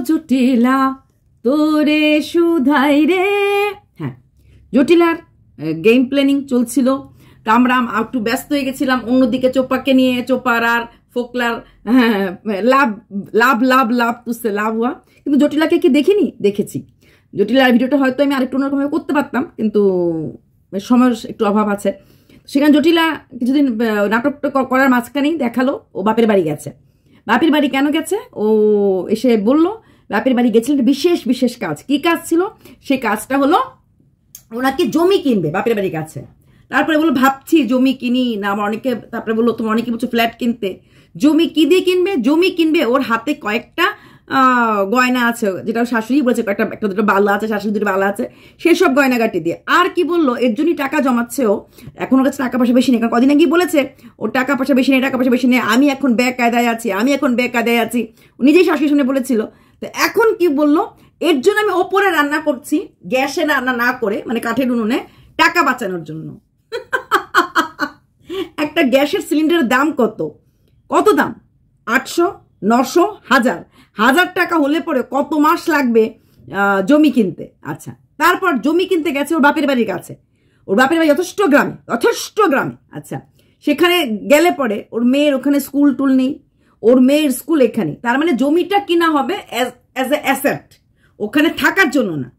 জটিলা তোরে সুধাই রে। হ্যাঁ, জটিলার গেম প্ল্যানিং চলছিল, তো আমরা একটু ব্যস্ত হয়ে গেছিলাম অন্যদিকে চোপাকে নিয়ে। চোপার আর ফোকলার লাভ লাভ লাভ লাভ তুসে লাভ হওয়া। কিন্তু জটিলাকে কি দেখিনি? দেখেছি। জটিলার ভিডিওটা হয়তো আমি আরেকটু অন্যরকমভাবে করতে পারতাম, কিন্তু সময়ের একটু অভাব আছে। সেখানে জটিলা কিছুদিন নাটকটা করার মাঝখানেই দেখালো ও বাপের বাড়ি গেছে। বাপের বাড়ি কেন গেছে? ও এসে বলল বাপের বাড়ি গেছিল একটা বিশেষ বিশেষ কাজ। কি কাজ ছিল? সেই কাজটা হলো ওনাকে জমি কিনবে বাপের বাড়ির কাছে। তারপরে বললো ভাবছি জমি কিনি না, আমার অনেকে, তারপরে বললো তোমার অনেকে বলছো ফ্ল্যাট কিনতে। জমি কি দিয়ে কিনবে? জমি কিনবে, ওর হাতে কয়েকটা গয়না আছে, যেটা শাশুড়ি বলেছে, একটা দুটো বালা আছে, শাশুড়ি দুটো বালা আছে, সেসব গয়নাগাটি দিয়ে। আর কি বললো, এর জন্যই টাকা জমাচ্ছে ও। এখন ওর কাছে টাকা পয়সা বেশি নেই, কারণ কদিন আগে বলেছে ওর টাকা পয়সা বেশি নেই, টাকা পয়সা বেশি নেই, আমি এখন বেকায়দায় আছি, আমি এখন বেকায়দায় আছি, নিজেই শাশুড়ি শুনে বলেছিল। তো এখন কি বললো, এর জন্য আমি ওপরে রান্না করছি, গ্যাসে রান্না না করে, মানে কাঠের উনুনে, টাকা বাঁচানোর জন্য। একটা গ্যাসের সিলিন্ডারের দাম কত? কত দাম? 800, 900, 1000 টাকা হলে পরে কত মাস লাগবে জমি কিনতে? আচ্ছা, তারপর জমি কিনতে গেছে ওর বাপের বাড়ির কাছে। ওর বাপের বাড়ি যথেষ্ট গ্রামে। আচ্ছা, সেখানে গেলে পরে ওর মেয়ের ওখানে স্কুল টুল নেই, ওর মেয়ের স্কুল এখানে। তার মানে জমিটা কিনা হবে অ্যাজ এ অ্যাসেট, ওখানে থাকার জন্য না।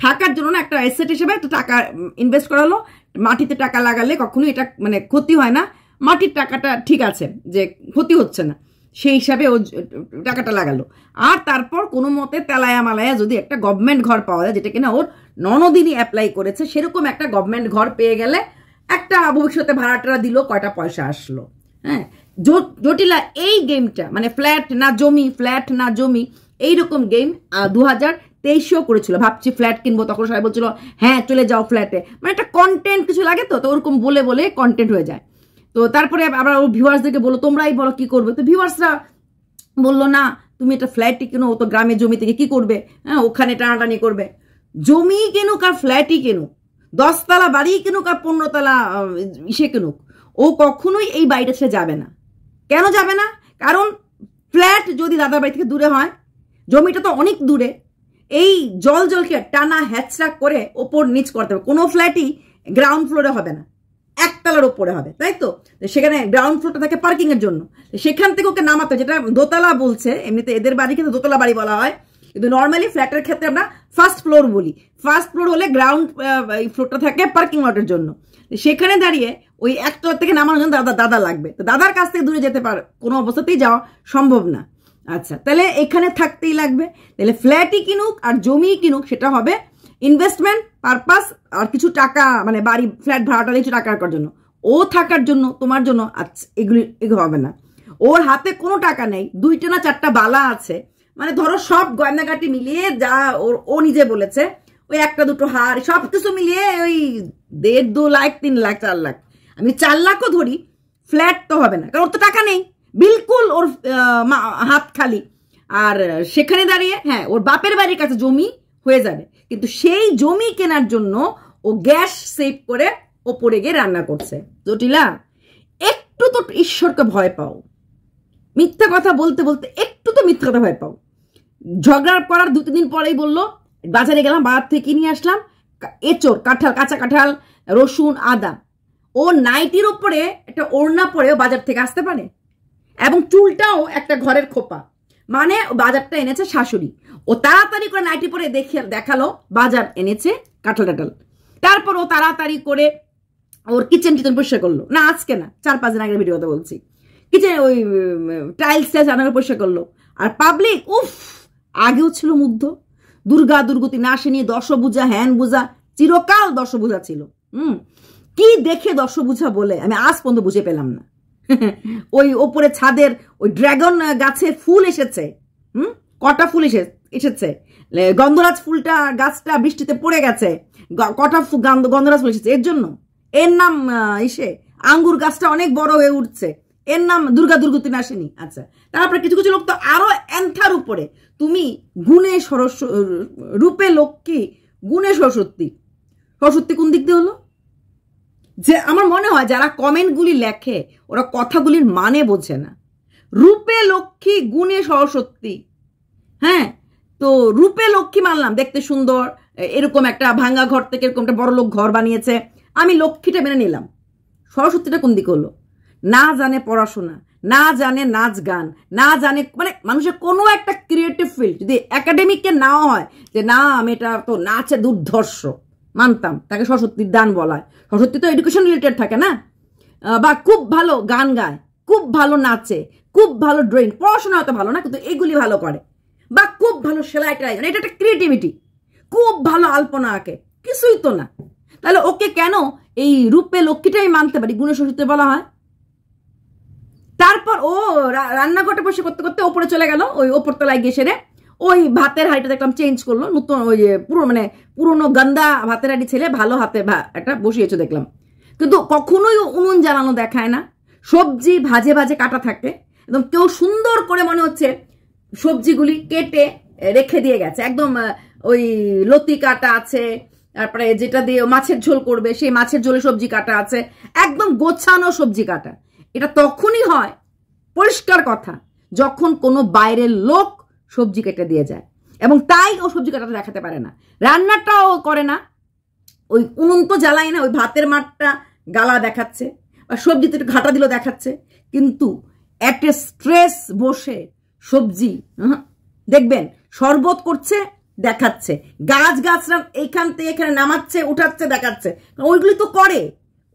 থাকার জন্য না, একটা অ্যাসেট হিসেবে একটা টাকা ইনভেস্ট করা হলো। মাটিতে টাকা লাগালে কখনো এটা মানে ক্ষতি হয় না, মাটির টাকাটা ঠিক আছে, যে ক্ষতি হচ্ছে না, সেই হিসাবে ও টাকাটা লাগালো। আর তারপর কোনো মতে তেলায়া মালায়া যদি একটা গভর্নমেন্ট ঘর পাওয়া যায়, যেটা কিনা ওর ননদিনই অ্যাপ্লাই করেছে, সেরকম একটা গভর্নমেন্ট ঘর পেয়ে গেলে একটা ভবিষ্যতে ভাড়াটা দিল, কয়টা পয়সা আসলো। হ্যাঁ, জটিলা এই গেমটা, মানে ফ্ল্যাট না জমি, ফ্ল্যাট না জমি, এইরকম গেম 2023-এও করেছিল। ভাবছি ফ্ল্যাট কিনবো, তখন সবাই বলছিল হ্যাঁ চলে যাও ফ্ল্যাটে, মানে একটা কন্টেন্ট কিছু লাগে, তো ওরকম বলে বলে কন্টেন্ট হয়ে যায়। তো তারপরে আবার ওর ভিউয়ার্সদেরকে বলো তোমরাই বলো কি করবে। তো ভিউয়ার্সরা বললো না, তুমি একটা ফ্ল্যাটই কেনো, ও তো গ্রামের জমি থেকে কি করবে, হ্যাঁ ওখানে টানাটানি করবে। জমি কিনুক আর ফ্ল্যাটই কিনুক, 10 তলা বাড়ি কিনুক আর 15 তলা ইসে কিনুক, ও কখনোই এই বাড়িটা ছেড়ে যাবে না। কেন যাবে না? কারণ ফ্ল্যাট যদি দাদার বাড়ি থেকে দূরে হয়, জমিটা তো অনেক দূরে, এই জলকে টানা হ্যাচড়া করে ওপর নিচ করতে হবে। কোনো ফ্ল্যাটই গ্রাউন্ড ফ্লোরে হবে না, একতলার ওপরে হবে, তাই তো? সেখানে গ্রাউন্ড ফ্লোরটা থাকে পার্কিং এর জন্য, সেখান থেকে ওকে নামাতে, যেটা দোতলা বলছে, এমনিতে এদের বাড়ি কিন্তু দোতলা বাড়ি বলা হয়, কিন্তু নর্মালি ফ্ল্যাটের ক্ষেত্রে আমরা ফার্স্ট ফ্লোর বলি। ফার্স্ট ফ্লোর হলে গ্রাউন্ড ফ্লোরটা থাকে পার্কিং লটের জন্য। সেখানে দাঁড়িয়ে ওই একতলা থেকে নামানোর জন্য দাদা লাগবে, তো দাদার কাছ থেকে দূরে যেতে পারে, কোনো অবস্থাতেই যাওয়া সম্ভব না। আচ্ছা, তাহলে এখানে থাকতেই লাগবে। তাহলে ফ্ল্যাটই কিনুক আর জমি কিনুক, সেটা হবে ইনভেস্টমেন্ট পারপাস, আর কিছু টাকা, মানে বাড়ি ফ্ল্যাট ভাড়াটা কিছু টাকা রাখার জন্য, ও থাকার জন্য, তোমার জন্য। আচ্ছা, এগুলো হবে না। ওর হাতে কোনো টাকা নেই, 2টা না 4টা বালা আছে, মানে ধরো সব গয়নাগাটি মিলিয়ে যা ও নিজে বলেছে, ওই 1টা 2টো হার সবকিছু মিলিয়ে ওই 1.5, 2 লাখ, 3 লাখ, 4 লাখ। আমি 4 লাখও ধরি, ফ্ল্যাট তো হবে না, কারণ ওর তো টাকা নেই, বিলকুল ওর হাত খালি। আর সেখানে দাঁড়িয়ে হ্যাঁ ওর বাপের বাড়ির কাছে জমি হয়ে যাবে, কিন্তু সেই জমি কেনার জন্য ও গ্যাস সেভ করে ওপরে গিয়ে রান্না করছে। জটিলা, একটু তো ঈশ্বরকে ভয় পাও, মিথ্যা কথা বলতে বলতে একটু তো মিথ্যা কথা ভয় পাও। ঝগড়া করার 2-3 দিন পরেই বললো বাজারে গেলাম, বাজার থেকে কিনে আসলাম এঁচড়, কাঁঠাল, কাঁচা কাঁঠাল, রসুন, আদা। ও নাইটির ওপরে একটা ওড়না পরেও বাজার থেকে আসতে পারে, এবং চুলটাও একটা ঘরের খোপা, মানে বাজারটা এনেছে শাশুড়ি। ও তাড়াতাড়ি করে নাইটি পরে দেখালো বাজার এনেছে কাঁঠাল টাঠাল। তারপর ও তাড়াতাড়ি করে ওর কিচেন পরিষ্কার করলো, না আজকে না, 4-5 দিন আগের ভিডিও কথা বলছি। কিচেন ওই টাইলস রান্নাঘর পরিষ্কার করলো। আর পাবলিক আগেও ছিল মুগ্ধ, দুর্গা দুর্গতি না আসেনি, দশভুজা, হ্যান বুঝা, চিরকাল দশভুজা ছিল। কি দেখে দশভুজা বলে আমি আজ পর্যন্ত বুঝে পেলাম না। ওই ওপরে ছাদের ওই ড্রাগন গাছে ফুল এসেছে, কটা ফুল এসেছে, গন্ধরাজ ফুলটা গাছটা বৃষ্টিতে পড়ে গেছে, কটা গন্ধরাজ ফুল এসেছে, এর জন্য এর নাম আঙ্গুর গাছটা অনেক বড় হয়ে উঠছে, এর নাম দুর্গা দুর্গতি না আসেনি। আচ্ছা, তারপরে কিছু কিছু লোক তো আরো এন্থার উপরে, তুমি গুণে রূপে লক্ষ্মী, গুণে সরস্বতী। সরস্বতী কোন দিক দিয়ে হলো? যে আমার মনে হয় যারা কমেন্টগুলি লেখে ওরা কথাগুলির মানে বোঝে না। রূপে লক্ষ্মী, গুণে সরস্বতী, হ্যাঁ তো রূপে লক্ষ্মী মানলাম, দেখতে সুন্দর, এরকম একটা ভাঙ্গা ঘর থেকে এরকম একটা বড় লোক ঘর বানিয়েছে, আমি লক্ষ্মীটা মেনে নিলাম। সরস্বতীটা কোন দিকে হলো? না জানে পড়াশোনা, না জানে নাচ গান, না জানে মানে মানুষের কোনো একটা ক্রিয়েটিভ ফিল্ড যদি একাডেমিককে নাও হয় যে না মেয়েটা তো নাচে দুর্ধর্ষ, মানতাম, তাকে সরস্বতীর দান বলা হয়। সরস্বতী তো এডুকেশন রিলেটেড থাকে না? বা খুব ভালো গান গায়, খুব ভালো নাচে, খুব ভালো ড্রয়িং, পড়াশোনা হয়তো ভালো না কিন্তু এগুলি ভালো করে, বা খুব ভালো সেলাই টেলাই, এটা একটা ক্রিয়েটিভিটি, খুব ভালো আলপনা আঁকে, কিছুই তো না। তাহলে ওকে কেন এই রূপে লক্ষ্মীটাই মানতে পারি, গুণে সরস্বতী বলা হয়? তারপর ও রান্নাঘরটা বসে করতে করতে ওপরে চলে গেল, ওই ওপর তলায় গিয়ে সেরে ওই ভাতের হাঁড়িটা দেখলাম চেঞ্জ করলো, নতুন ওই পুরোনো গন্দা ভাতের হাঁড়ি ছেলে ভালো হাতে একটা বসিয়েছে দেখলাম। কিন্তু কখনোই উনুন জ্বালানো দেখায় না, সবজি ভাজে ভাজে কাটা থাকে, একদম কেউ সুন্দর করে মনে হচ্ছে সবজিগুলি কেটে রেখে দিয়ে গেছে, একদম ওই লতি কাটা আছে, তারপরে যেটা দিয়ে মাছের ঝোল করবে সেই মাছের ঝোলে সবজি কাটা আছে, একদম গোছানো সবজি কাটা। এটা তখনই হয়, পরিষ্কার কথা, যখন কোনো বাইরের লোক সবজি কেটে দিয়ে যায়, এবং তাই ও সবজি কাটাতে দেখাতে পারে না, রান্নাটাও করে না, ওই উনুন তো জ্বালায় না, ওই ভাতের মাঠটা গালা দেখাচ্ছে বা সবজিতে একটু ঘাটা দিল দেখাচ্ছে, কিন্তু একটা স্ট্রেস বসে সবজি দেখবেন শরবত করছে দেখাচ্ছে, গাছরা এইখান থেকে এখানে নামাচ্ছে উঠাচ্ছে দেখাচ্ছে, ওইগুলি তো করে,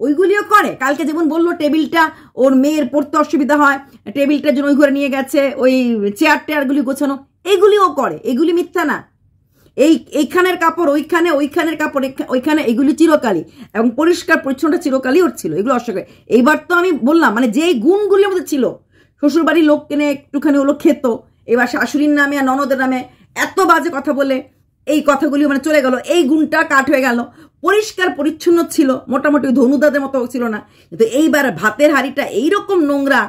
ওইগুলিও করে। কালকে যেমন বললো টেবিলটা ওর মেয়ের পড়তে অসুবিধা হয়, টেবিলটার জন্য ওই ঘরে নিয়ে গেছে, ওই চেয়ার টেয়ারগুলি গোছানো, এইগুলিও করে, এগুলি মিথ্যা না। এইখানের কাপড় ওইখানে, ওইখানের কাপড় ওইখানে, এগুলি চিরকালই, এবং পরিষ্কার পরিচ্ছন্নতা চিরকালই ওর ছিল, এগুলো অস্বীকার। এইবার তো আমি বললাম মানে যেই গুণগুলির মধ্যে ছিল, শ্বশুরবাড়ির লোক কেনে একটুখানি ওগুলো খেত, এবার শাশুড়ির নামে আর ননদের নামে এত বাজে কথা বলে এই কথাগুলি মানে চলে গেল, এই গুণটা কাট হয়ে গেল। পরিষ্কার পরিচ্ছন্ন ছিল, মোটামুটি ধনুদাদের মতো ছিল না, কিন্তু এইবার ভাতের হাঁড়িটা এইরকম নোংরা,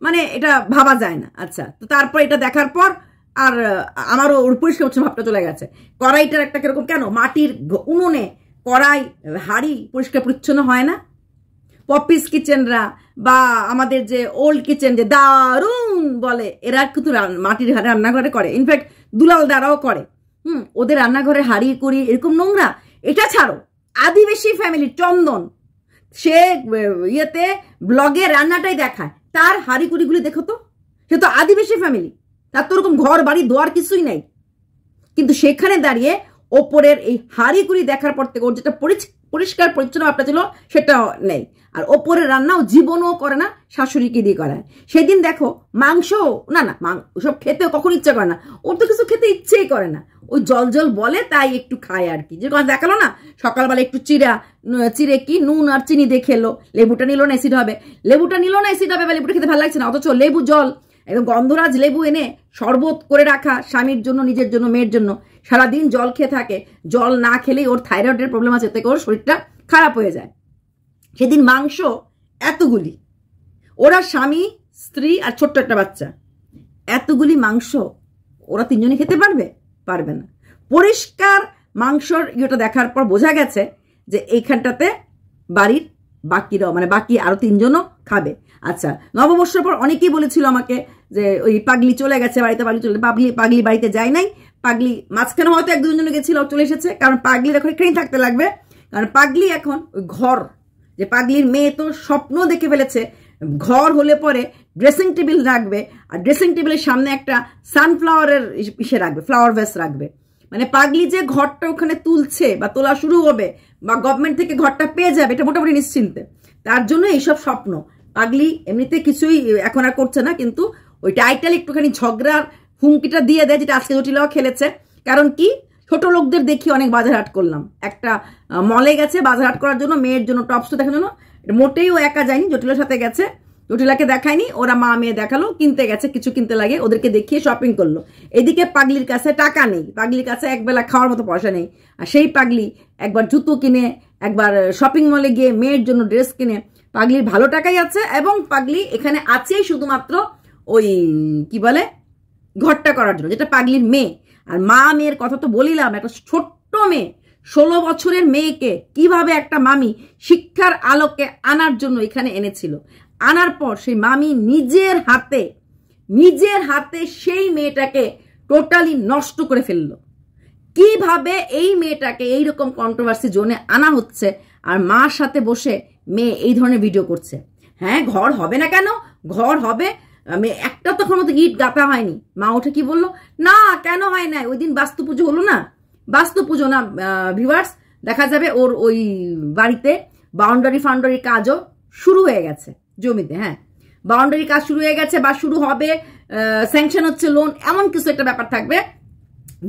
মানে এটা ভাবা যায় না। আচ্ছা, তো তারপর এটা দেখার পর আর আমারও ওর পরিষ্কার পরিচ্ছন্ন ভাবটা চলে গেছে। কড়াইটার একটা কিরকম, কেন মাটির উনুনে কড়াই হাঁড়ি পরিষ্কার পরিচ্ছন্ন হয় না? পপিস কিচেনরা বা আমাদের যে ওল্ড কিচেন যে দারুণ বলে, এরা কিন্তু মাটির রান্নাঘরে করে, ইনফ্যাক্ট দুলাল দ্বারাও করে। ওদের রান্নাঘরে হাঁড়ি করি এরকম নোংরা। এটা ছাড়ো, আদিবাসী ফ্যামিলি চন্দন, সে ইয়েতে ব্লগে রান্নাটাই দেখায়, তার হাঁড়ি কুড়িগুলি দেখো তো, সে তো আদিবাসী ফ্যামিলি, তার তো ওরকম ঘর বাড়ি দোয়ার কিছুই নাই, কিন্তু সেখানে দাঁড়িয়ে ওপরের এই হাঁড়ি কুড়ি দেখার পর থেকে ওর যেটা পরিষ্কার পরিচ্ছন্ন ভাবটা ছিল সেটা নেই, আর ওপরের রান্নাও জীবনও করে না, শাশুড়িকে দিয়ে করায়। সেদিন দেখো মাংস, না ওসব খেতেও কখন ইচ্ছা করে না, ওর তো কিছু খেতে ইচ্ছেই করে না, ওই জল জল বলে তাই একটু খায় আর কি। যে কথা দেখালো না সকালবেলা একটু চিড়ে কি নুন আর চিনি দিয়ে খেলো, লেবুটা নিল না অ্যাসিড হবে, বা লেবুটা খেতে ভালো লাগছে না, অথচ লেবু জল একদম গন্ধরাজ লেবু এনে শরবত করে রাখা স্বামীর জন্য, নিজের জন্য, মেয়ের জন্য, সারাদিন জল খেয়ে থাকে, জল না খেলেই ওর থাইরয়েডের প্রবলেম আছে, থেকে ওর শরীরটা খারাপ হয়ে যায়। সেদিন মাংস এতগুলি, ওরা স্বামী স্ত্রী আর ছোট্ট একটা বাচ্চা, এতগুলি মাংস ওরা তিনজনে খেতে পারবে না। পরিষ্কার মাংসর ইয়েটা দেখার পর বোঝা গেছে যে এইখানটাতে বাড়ির বাকিরাও মানে বাকি আরো তিনজনও খাবে। আচ্ছা, নববর্ষের পর অনেকেই বলেছিল আমাকে যে ওই পাগলি চলে গেছে বাড়িতে, পাগলি বাড়িতে যায় নাই, পাগলি মাঝখানে হয়তো এক দুজনে গেছিল, চলে এসেছে, কারণ পাগলির এখন এখানেই থাকতে লাগবে, কারণ পাগলি এখন ওই ঘর, যে পাগলির মেয়ে তো স্বপ্ন দেখে ফেলেছে ঘর হলে পরে ড্রেসিং টেবিল রাখবে, আর ড্রেসিং টেবিলের সামনে একটা সানফ্লাওয়ারের ইসে রাখবে, ফ্লাওয়ার ভেস রাখবে, মানে পাগলি যে ঘরটা ওখানে তুলছে বা তোলা শুরু হবে বা গভর্নমেন্ট থেকে ঘরটা পেয়ে যাবে, এটা মোটামুটি নিশ্চিন্তে। তার জন্য এইসব স্বপ্ন পাগলি এমনিতে কিছুই এখন আর করছে না, কিন্তু ওই টাইটেল একটুখানি ঝগড়ার হুমকিটা দিয়ে দেয়, যেটা আজকে জটিলাও খেলেছে। কারণ কি, ছোট লোকদের দেখি অনেক বাজার হাট করলাম, একটা মলে গেছে বাজার হাট করার জন্য, মেয়ের জন্য টপস দেখার জন্য, মোটেই ও একা যায়নি, জটিলার সাথে গেছে, জটিলাকে দেখায়নি, ওরা মা মেয়ে দেখালো, কিনতে গেছে, কিছু কিনতে লাগে, ওদেরকে দেখিয়ে শপিং করলো। এদিকে পাগলির কাছে টাকা নেই, পাগলির কাছে একবেলা খাওয়ার মতো পয়সা নেই, আর সেই পাগলি একবার জুতো কিনে, একবার শপিং মলে গিয়ে মেয়ের জন্য ড্রেস কিনে, পাগলির ভালো টাকাই আছে, এবং পাগলি এখানে আছেই শুধুমাত্র ওই কি বলে ঘরটা করার জন্য, যেটা পাগলির মেয়ে। আর মা মেয়ের কথা তো বলিলাম, একটা ছোট্ট মেয়ে, 16 বছরের মেয়েকে কিভাবে একটা মামি শিক্ষার আলোকে আনার জন্য এখানে এনেছিল, আনার পর সেই মামি নিজের হাতে সেই মেয়েটাকে টোটালি নষ্ট করে ফেললো। কিভাবে এই মেয়েটাকে এইরকম কন্ট্রোভার্সি জোনে আনা হচ্ছে, আর মার সাথে বসে মেয়ে এই ধরনের ভিডিও করছে। হ্যাঁ, ঘর হবে না কেন? ঘর হবে। একটা তখন মতো ইট গাঁথা হয়নি। মা ওঠে কি বললো, না কেন হয় না, ওই দিন বাস্তু পুজো হলো না। বাস্তু পুজো না ভিউয়ার্স, দেখা যাবে ওর ওই বাড়িতে বাউন্ডারি ফাউন্ডারি কাজও শুরু হয়ে গেছে জমিতে। হ্যাঁ, বাউন্ডারি কাজ শুরু হয়ে গেছে বা শুরু হবে, স্যাংশন হচ্ছে লোন, এমন কিছু একটা ব্যাপার থাকবে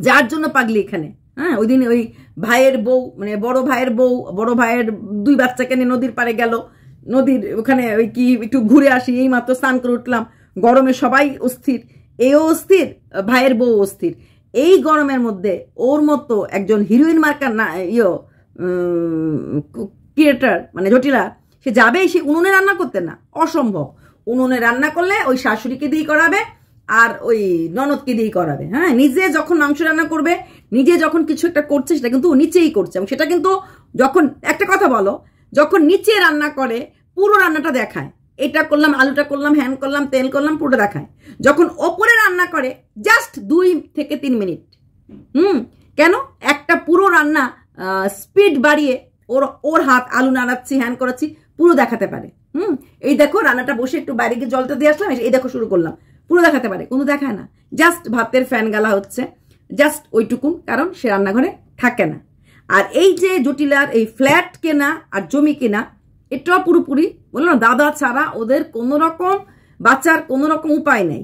যার জন্য পাগলি এখানে। হ্যাঁ, ওই দিন ওই ভাইয়ের বউ, মানে বড় ভাইয়ের বউ, বড় ভাইয়ের 2 বাচ্চাকে নিয়ে নদীর পাড়ে গেল। নদীর ওখানে ওই কি একটু ঘুরে আসি, এই মাত্র স্নান করে উঠলাম, গরমে সবাই অস্থির, এও অস্থির, ভাইয়ের বউ অস্থির। এই গরমের মধ্যে ওর মতো একজন হিরোইন মার্কার না ক্রিয়েটার মানে জটিলা, সে যাবে সে উনুনে রান্না করতে? না, অসম্ভব। উনুনে রান্না করলে ওই শাশুড়িকে দিয়ে করাবে আর ওই ননদকে দিয়ে করাবে। হ্যাঁ, নিজে যখন মাংস রান্না করবে, নিজে যখন কিছু একটা করছে, সেটা কিন্তু নিচেই করছে। এবং সেটা কিন্তু যখন একটা কথা বলো, যখন নিচে রান্না করে পুরো রান্নাটা দেখায়, এটা করলাম, আলুটা করলাম, হ্যান করলাম, তেল করলাম, পুরো দেখায়। যখন ওপরে রান্না করে জাস্ট 2 থেকে 3 মিনিট। কেন? একটা পুরো রান্না স্পিড বাড়িয়ে ওর হাত আলু নাড়াচ্ছি, হ্যান করাচ্ছি, পুরো দেখাতে পারে। এই দেখো রান্নাটা বসে একটু বাইরে গিয়ে জলটা দিয়ে আসলাম, এই দেখো শুরু করলাম, পুরো দেখাতে পারে। কিন্তু দেখায় না, জাস্ট ভাতের ফ্যান গালা হচ্ছে, জাস্ট ওইটুকুন, কারণ সে রান্নাঘরে থাকে না। আর এই যে জটিলার এই ফ্ল্যাট কেনা আর জমি কেনা, এটাও পুরোপুরি বললো না, দাদা ছাড়া ওদের কোনো রকম বাঁচার কোনো রকম উপায় নেই।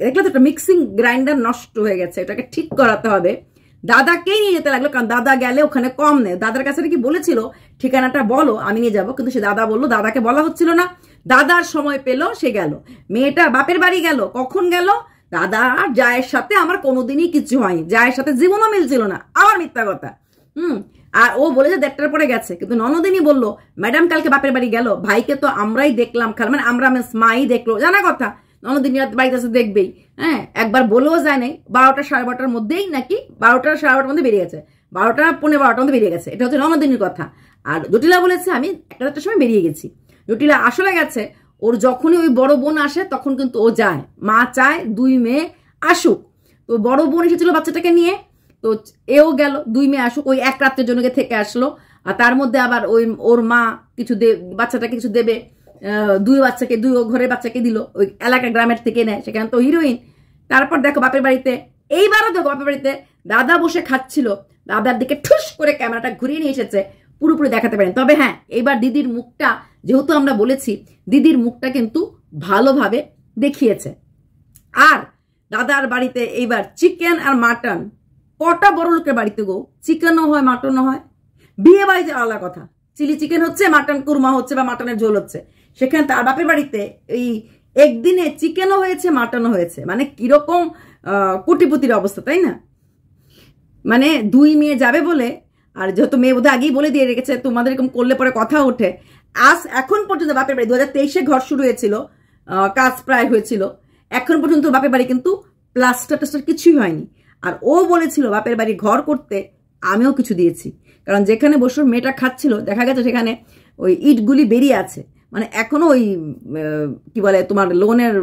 দেখলে তো একটা মিক্সিং গ্রাইন্ডার নষ্ট হয়ে গেছে, এটাকে ঠিক করাতে হবে। দাদাকেই নিয়ে যেতে লাগলো, কারণ দাদা গেলে ওখানে কম নেই। দাদার কাছে কি বলেছিল ঠিকানাটা বলো, আমি নিয়ে যাবো, কিন্তু সে দাদা বললো, দাদাকে বলা হচ্ছিল না। দাদার সময় পেল, সে গেল। মেয়েটা বাপের বাড়ি গেল, কখন গেল? দাদা আর জায়ের সাথে আমার কোনোদিনই কিছু হয়নি, জায়ের সাথে জীবনও মিলছিল না, আবার মিথ্যা কথা। আর ও বলেছে 1:30টার পরে গেছে, কিন্তু ননদিনী বললো ম্যাডাম কালকে বাপের বাড়ি গেল, ভাইকে তো আমরাই দেখলাম, মানে আমরা মাই দেখলো, জানা কথা। ননদিনী বাড়িতে আছে দেখবেই। হ্যাঁ, একবার বলেও যায় নাই, 12টা সাড়ে 12টার মধ্যেই নাকি 12টা সাড়ে 12টার মধ্যে বেরিয়ে গেছে, 12টা পৌনে 12টার মধ্যে বেরিয়ে গেছে। এটা হচ্ছে ননদিনীর কথা। আর জটিলা বলেছে আমি 1টার সময় বেরিয়ে গেছি। জটিলা আসলে গেছে, ওর যখনই ওই বড় বোন আসে তখন কিন্তু ও যায়, মা চায় 2 মেয়ে আসুক। তো বড় বোন এসেছিল বাচ্চাটাকে নিয়ে, তো এও গেল, 2 মেয়ে আসুক, ওই 1 রাত্রের জন্য থেকে আসলো। আর তার মধ্যে আবার ওই ওর মা কিছু বাচ্চাটাকে কিছু দেবে, 2 বাচ্চাকে, 2 ঘরের বাচ্চাকে দিল, ওই এলাকা গ্রামের থেকে নেয়, সেখানে তো হিরোইন। তারপর দেখো বাপের বাড়িতে, এইবারও দেখো বাপের বাড়িতে দাদা বসে খাচ্ছিল, দাদার দিকে ঠুস করে ক্যামেরাটা ঘুরিয়ে নিয়ে এসেছে, পুরোপুরি দেখাতে পারেন। তবে হ্যাঁ, এইবার দিদির মুখটা, যেহেতু আমরা বলেছি, দিদির মুখটা কিন্তু ভালোভাবে দেখিয়েছে। আর দাদার বাড়িতে এইবার চিকেন আর মাটন, কটা বড় লোকের বাড়িতে গো চিকেনও হয় মাটনও হয়। বিয়ে বাড়িতে আলাদা কথা, চিলি চিকেন হচ্ছে, মাটন কুরমা হচ্ছে বা মাটনের ঝোল হচ্ছে, সেখানে তার বাপের বাড়িতে এই একদিনে চিকেনও হয়েছে মাটনও হয়েছে। মানে কিরকম কোটিপতির অবস্থা, তাই না? মানে 2 মেয়ে যাবে বলে, আর যেহেতু মেয়ে বোধহয় আগেই বলে দিয়ে রেখেছে তোমাদের এরকম করলে পরে কথা ওঠে। এখন পর্যন্ত বাপের বাড়ি 2023-এ ঘর শুরু হয়েছিল, কাজ প্রায় হয়েছিল, এখন পর্যন্ত বাপের বাড়ি কিন্তু প্লাস্টার টাস্টার কিছুই হয়নি। আর ও বলেছিল বাপের বাড়ি ঘর করতে, আমিও কিছু দিয়েছি, কারণ যেখানে বসে মেয়েটা খাচ্ছিল দেখা গেছে সেখানে ওই ইটগুলি বেরিয়ে আছে। মানে এখনো ওই কি বলে তোমার লোনের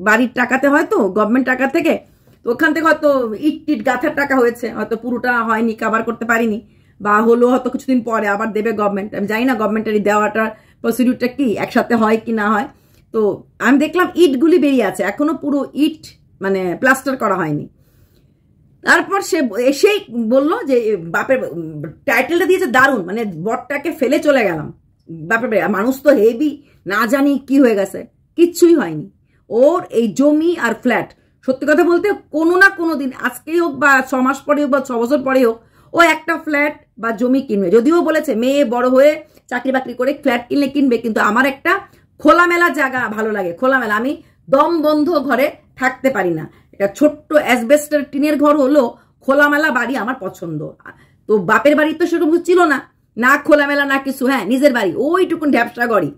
বাড়ির টাকাতে, হয়তো গভর্নমেন্ট টাকা থেকে, তো ওখান থেকে হয়তো ইট গাঁথার টাকা হয়েছে, হয়তো পুরোটা হয়নি, কাভার করতে পারিনি, বা হলো হয়তো কিছুদিন পরে আবার দেবে গভর্নমেন্ট। আমি জানি না গভর্নমেন্টের দেওয়াটার প্রসিডিউরটা কি, একসাথে হয় কি না হয়। তো আমি দেখলাম ইটগুলি বেরিয়ে আছে, এখনো পুরো ইট মানে প্লাস্টার করা হয়নি। তারপর সে এসেই বললো যে বাপের টাইটেলটা দিয়েছে দারুণ, মানে বরটাকে ফেলে চলে গেলাম বাপের বাড়ি। মানুষ তো হেভি, না জানি কি হয়ে গেছে, কিচ্ছুই হয়নি। ওর এই জমি আর ফ্ল্যাট, সত্যি কথা বলতে কোনো না কোনো দিন, আজকেই হোক বা 6 মাস পরে হোক বা 6 বছর পরে হোক, ও একটা ফ্ল্যাট বা জমি কিনবে। যদিও বলেছে মেয়ে বড় হয়ে চাকরি বাকরি করে ফ্ল্যাট কিনলে কিনবে, কিন্তু আমার একটা খোলামেলা জায়গা ভালো লাগে, খোলামেলা। আমি দম বন্ধ ঘরে থাকতে পারি না, এটা ছোট্ট অ্যাসবেস্টার টিনের ঘর হলো, খোলামেলা বাড়ি আমার পছন্দ। তো বাপের বাড়ি তো সেরকম ছিল না, না খোলামেলা না কিছু। হ্যাঁ, নিজের বাড়ি ওইটুকুন ঢ্যাপসা গড়ি,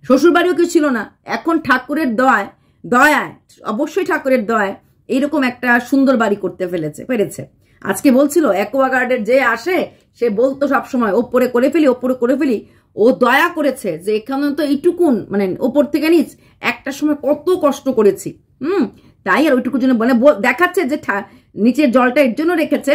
শ্বশুর বাড়িও কিছু ছিল না। এখন ঠাকুরের দয়ায়, অবশ্যই ঠাকুরের দয়ায় এইরকম একটা সুন্দর বাড়ি করতে পেরেছে। আজকে বলছিল অ্যাকোয়াগার্ডের যে আসে, সে বলতো সবসময় ওপরে করে ফেলি। ও দয়া করেছে যে এখানে তো এইটুকুন, মানে ওপর থেকে নিচ, একটা সময় কত কষ্ট করেছি। তাই আর ওইটুকুর জন্য বলে দেখাচ্ছে যে নিচের জলটা এর জন্য রেখেছে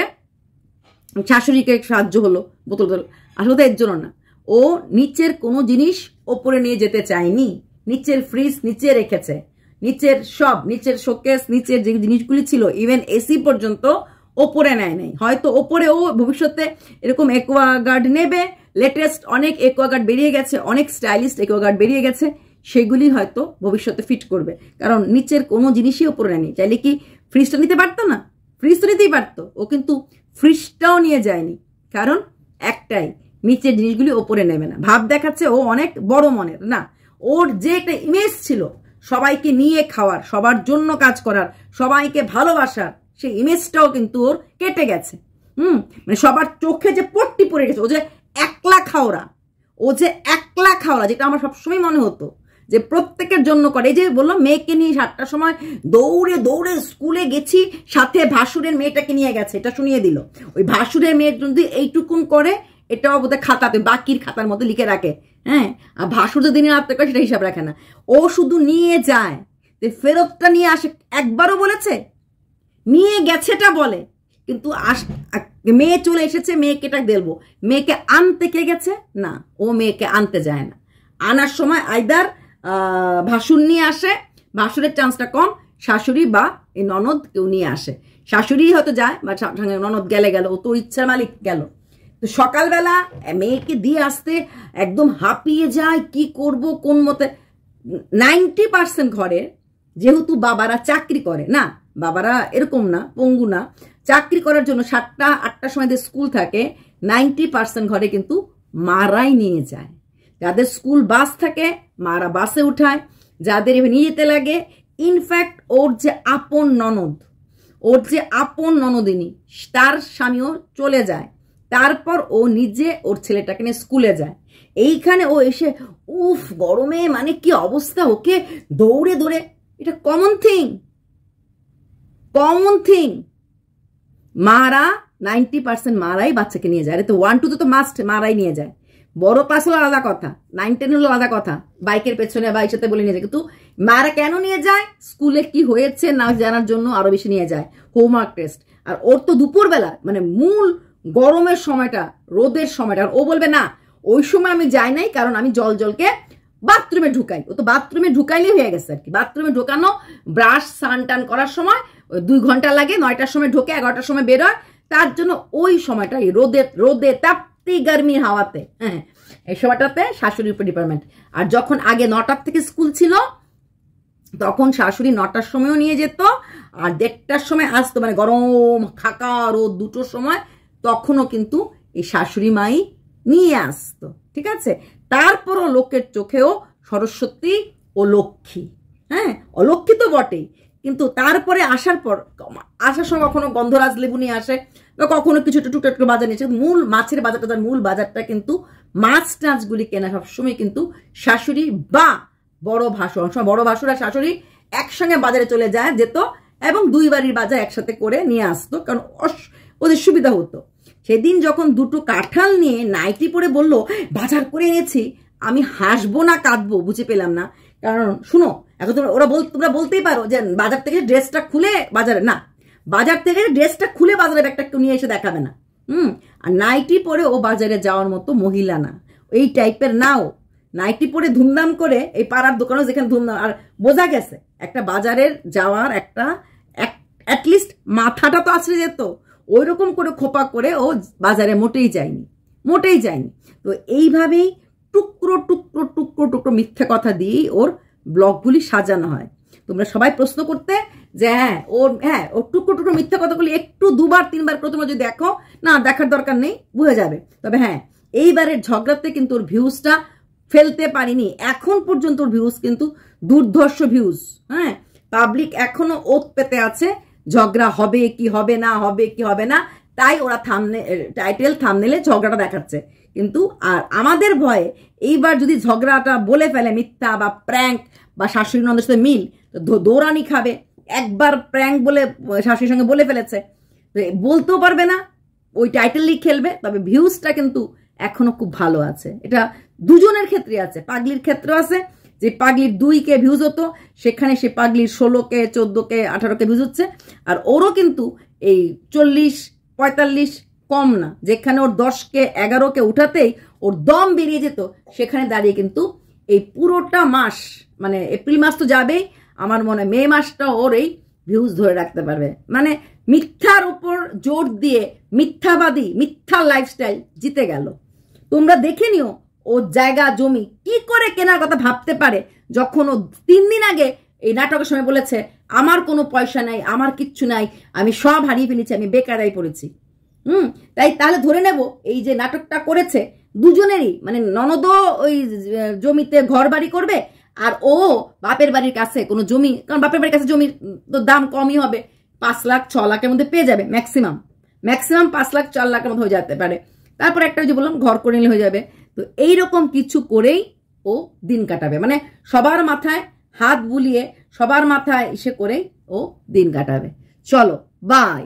শাশুড়িকে সাহায্য হলো বোতল আসলে এর জন্য না, ও নিচের কোনো জিনিস ওপরে নিয়ে যেতে চায়নি, নিচের ফ্রিজ নিচে রেখেছে, নিচের সব, নিচের শোকেস, নিচের যে জিনিসগুলি ছিল ইভেন এসি পর্যন্ত ওপরে নেয় নাই। হয়তো ওপরে ও ভবিষ্যতে এরকম অ্যাকোয়াগার্ড নেবে, লেটেস্ট অনেক অ্যাকোয়াগার্ড বেরিয়ে গেছে, অনেক স্টাইলিস্ট অ্যাকোয়াগার্ড বেরিয়ে গেছে, সেগুলি হয়তো ভবিষ্যতে ফিট করবে, কারণ নিচের কোনো জিনিসই ওপরে নেয়নি। চাইলে কি ফ্রিজটা নিতে পারতো না? ফ্রিজ তো নিতেই পারতো, ও কিন্তু ফ্রিজটাও নিয়ে যায়নি, কারণ একটাই, নিচের জিনিসগুলি ওপরে নেবে না। ভাব দেখাচ্ছে ও অনেক বড় মনের, না, ওর যে একটা ইমেজ ছিল সবাইকে নিয়ে খাওয়ার, সবার জন্য কাজ করার, সবাইকে ভালোবাসার, সেই ইমেজটাও কিন্তু ওর কেটে গেছে। মানে সবার চোখে যে পট্টি পড়ে গেছে, ও যে একলা খাওয়া, যেটা আমার সবসময় মনে হতো যে প্রত্যেকের জন্য করে। এই যে বললাম মেয়েকে নিয়ে 7টার সময় দৌড়ে দৌড়ে স্কুলে গেছি, সাথে ভাসুরের মেয়েটাকে নিয়ে গেছে, এটা শুনিয়ে দিল। ওই ভাসুরের মেয়ের যদি এইটুকুন করে, এটাও বোধহয় খাতাতে বাকির খাতার মধ্যে লিখে রাখে, হ্যাঁ। আর ভাসুর যে দিনে রাত্রে করে সেটা হিসাব রাখে না, ও শুধু নিয়ে যায়, ফেরতটা নিয়ে আসে একবারও বলেছে? নিয়ে গেছেটা বলে, কিন্তু মেয়ে চলে এসেছে, মেয়েকে এটা দেবো, মেয়েকে আনতে কে গেছে? না, ও মেয়েকে আনতে যায় না। আনার সময় আইদার ভাসুর নিয়ে আসে, ভাসুরের চান্সটা কম, শাশুড়ি বা এই ননদ কেউ নিয়ে আসে। শাশুড়ি হয়তো যায় বা ননদ গেল, ও তো ইচ্ছার মালিক গেল। তো সকালবেলা মেয়েকে দিয়ে আসতে একদম হাঁপিয়ে যায়, কি করব কোন মতে। 90% ঘরে যেহেতু বাবারা চাকরি করে না, বাবারা এরকম না, পঙ্গু না, চাকরি করার জন্য 7টা 8টার সময় স্কুল থাকে, 90% ঘরে কিন্তু মারাই নিয়ে যায়। যাদের স্কুল বাস থাকে মারা বাসে উঠায়, যাদের নিয়ে যেতে লাগে। ইনফ্যাক্ট ওর যে আপন ননদিনী, তার স্বামীও চলে যায়, তারপর ও নিজে ওর ছেলেটাকে নিয়ে স্কুলে যায়। এইখানে ও এসে উফ গরমে মানে কি অবস্থা, ওকে দৌড়ে দৌড়ে, এটা কমন থিং। মারা 90% মারাই বাচ্চাকে নিয়ে যায়। আরে তো 1 2 তো মাস্ট মারাই নিয়ে যায়। বড় ক্লাস হলো আলাদা কথা, 9 10 হলো আলাদা কথা, বাইকের পেছনে বা সাথে বলে নিয়ে যায়। কিন্তু মারা কেন নিয়ে যায়? স্কুলে কি হয়েছে না জানার জন্য আরো বেশি নিয়ে যায়, হোমওয়ার্ক টেস্ট। আর ওর তো দুপুরবেলা মানে মূল গরমের সময়টা, রোদের সময়টা, আর ও বলবে না ওই সময় আমি যাই নাই, কারণ আমি জলকে বাথরুমে ঢুকাই। ও তো বাথরুমে ঢুকাইলেই হয়ে গেছে আর কি। বাথরুমে ঢোকানো, ব্রাশ স্নান টান করার সময় 2 ঘন্টা লাগে, 9টার সময় ঢোকে, 11টার সময় বেরোয়। তার জন্য ওই সময়টা রোদে তাপ্তি গরমির হাওয়াতে, হ্যাঁ, এই সময়টাতে শাশুড়ির উপর ডিপার্টমেন্ট। আর যখন আগে 9টার থেকে স্কুল ছিল, তখন শাশুড়ি 9টার সময়ও নিয়ে যেত, আর 1:30টার সময় আসতো, মানে গরম খাকা রোদ 2টোর সময়, তখনও কিন্তু এই শাশুড়ি মাই নিয়ে আসতো, ঠিক আছে। তারপরও লোকের চোখেও সরস্বতী ও লক্ষ্মী, হ্যাঁ, অলক্ষ্মী তো বটেই, কিন্তু তারপরে আসার সময় কখনো গন্ধরাজ লেবু নিয়ে আসে, বা কখনো কিছু টুকটাক বাজার নিয়েছে। মূল মাছের বাজারটা, তার মূল বাজারটা কিন্তু মাছ টাছগুলি কেনা সবসময় কিন্তু শাশুড়ি বা বড় ভাসুর, বড় ভাসুর আর শাশুড়ি একসঙ্গে বাজারে চলে যেত, এবং 2 বাড়ির বাজার একসাথে করে নিয়ে আসতো, কারণ ওদের সুবিধা হতো। সেদিন যখন 2টো কাঁঠাল নিয়ে নাইটি পরে বলল বাজার করে এনেছি, আমি হাসবো না কাঁদবো বুঝে পেলাম না। কারণ শুনো, এখন তোমরা বলতেই পারো যে বাজার থেকে ড্রেসটা খুলে বাজারে, না, বাজার থেকে ড্রেসটা খুলে বাজারে ব্যাগটা নিয়ে এসে দেখাবে না। আর নাইটি পরে ও বাজারে যাওয়ার মতো মহিলা না, এই টাইপের নাও। নাইটি পরে ধুমধাম করে এই পাড়ার দোকানও যেখানে ধুমধাম, আর বোঝা গেছে একটা বাজারের যাওয়ার একটা অ্যাটলিস্ট মাথাটা তো আছড়ে যেত, ওই রকম করে খোপা করে ও বাজারে মোটেই যায়নি। তো এইভাবেই টুকরো টুকরো টুকরো টুকরো মিথ্যে কথা দিয়েই ওর ব্লগগুলি সাজানো হয়। তোমরা সবাই প্রশ্ন করতে যে ওর টুকরো টুকরো মিথ্যে কথাগুলি একটু 2বার 3বার করে তোমরা যদি দেখো, না দেখার দরকার নেই, বুঝে যাবে। তবে হ্যাঁ, এইবারের ঝগড়াতে কিন্তু ওর ভিউজটা ফেলতে পারিনি, এখন পর্যন্ত ওর ভিউজ কিন্তু দুর্ধর্ষ ভিউজ, হ্যাঁ। পাবলিক এখনো ওত পেতে আছে, ঝগড়া হবে কি হবে না, তাই ওরা টাইটেল থাম্বনেলে ঝগড়াটা দেখাচ্ছে। কিন্তু আর আমাদের ভয়ে এইবার যদি ঝগড়াটা বলে ফেলে মিথ্যা বা প্র্যাঙ্ক বা শাশুড়ি নন্দের সাথে মিল, তো দৌড়ানি খাবে। একবার প্র্যাঙ্ক বলে শাশুড়ির সঙ্গে বলে ফেলেছে, বলতেও পারবে না, ওই টাইটেলই খেলবে। তবে ভিউজটা কিন্তু এখনো খুব ভালো আছে, এটা দুজনের ক্ষেত্রে আছে, পাগলির ক্ষেত্রেও আছে, যে পাগলির 2K ভিউজ হতো সেখানে সে পাগলির 16K 14K 18K ভিউজ হচ্ছে। আর ওরও কিন্তু এই 40-45 কম না, যেখানে ওর 10K 11K উঠাতেই ওর দম বেরিয়ে যেত, সেখানে দাঁড়িয়ে কিন্তু এই পুরোটা মাস, মানে এপ্রিল মাস তো যাবেই, আমার মনে হয় মে মাসটা ওর এই ভিউজ ধরে রাখতে পারবে। মানে মিথ্যার উপর জোর দিয়ে মিথ্যাবাদী, মিথ্যা লাইফস্টাইল জিতে গেল। তোমরা দেখে নিও ও জায়গা জমি কি করে কেনার কথা ভাবতে পারে, যখন ও 3 দিন আগে এই নাটকের সময় বলেছে আমার কোনো পয়সা নাই, আমার কিচ্ছু নাই, আমি সব হারিয়ে ফেলেছি, আমি বেকারাই পড়েছি। তাই তাহলে ধরে নেব এই যে নাটকটা করেছে দুজনেরই, মানে ননদও ওই জমিতে ঘর বাড়ি করবে, আর ও বাপের বাড়ির কাছে কোনো জমি, কারণ বাপের বাড়ির কাছে জমির তো দাম কমই হবে, 5 লাখ 6 লাখের মধ্যে পেয়ে যাবে, ম্যাক্সিমাম 5 লাখ 4 লাখের মধ্যে হয়ে যেতে পারে। তারপর একটা যে বললাম ঘর করে নিলে হয়ে যাবে। তো এইরকম কিছু করেই ও দিন কাটাবে, মানে সবার মাথায় হাত বুলিয়ে সবার মাথায় ইসে করেই ও দিন কাটাবে। চলো বাই।